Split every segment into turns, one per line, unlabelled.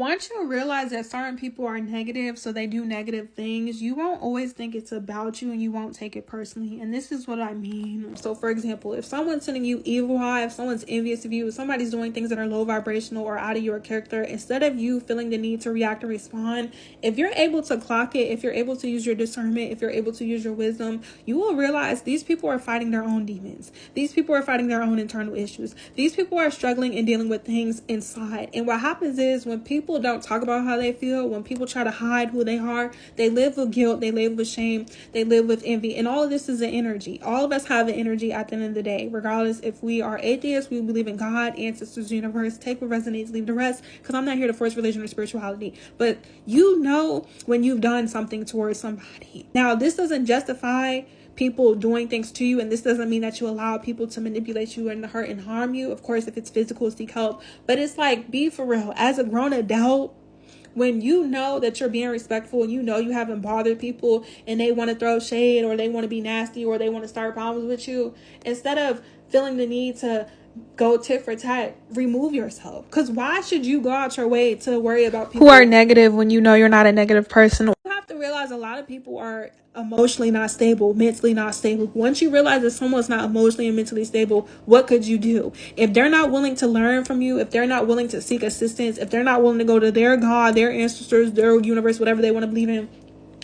Once you realize that certain people are negative, so they do negative things, you won't always think it's about you and you won't take it personally. And this is what I mean. So, for example, if someone's sending you evil eye, if someone's envious of you, if somebody's doing things that are low vibrational or out of your character, instead of you feeling the need to react and respond, if you're able to clock it, if you're able to use your discernment, if you're able to use your wisdom, you will realize these people are fighting their own demons. These people are fighting their own internal issues. These people are struggling and dealing with things inside. And what happens is when people don't talk about how they feel, when people try to hide who they are, they live with guilt, they live with shame, they live with envy. And all of this is an energy. All of us have an energy at the end of the day, regardless if we are atheists, we believe in God, ancestors, universe. Take what resonates, leave the rest, because I'm not here to force religion or spirituality. But you know when you've done something towards somebody. Now, this doesn't justify people doing things to you, and this doesn't mean that you allow people to manipulate you and hurt and harm you. Of course, if it's physical, seek help. But it's like, be for real. As a grown adult, when you know that you're being respectful and you know you haven't bothered people and they want to throw shade or they want to be nasty or they want to start problems with you, instead of feeling the need to go tit for tat, remove yourself. Because why should you go out your way to worry about people who are negative when you know you're not a negative person? You have to realize a lot of people are emotionally not stable, mentally not stable. Once you realize that someone's not emotionally and mentally stable, what could you do? If they're not willing to learn from you, if they're not willing to seek assistance, if they're not willing to go to their God, their ancestors, their universe, whatever they want to believe in,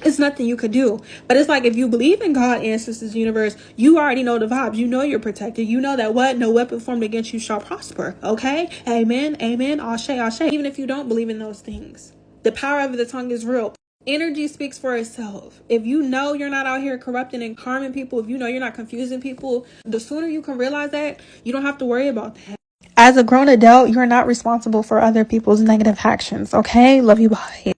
it's nothing you could do. But it's like, if you believe in God, ancestors, universe, you already know the vibes. You know you're protected. You know that what? No weapon formed against you shall prosper. Okay? Amen. Amen. Ashe, ashe. Even if you don't believe in those things, the power of the tongue is real. Energy speaks for itself. If you know you're not out here corrupting and harming people, if you know you're not confusing people, the sooner you can realize that, you don't have to worry about that. As a grown adult, you're not responsible for other people's negative actions. Okay? Love you. Bye.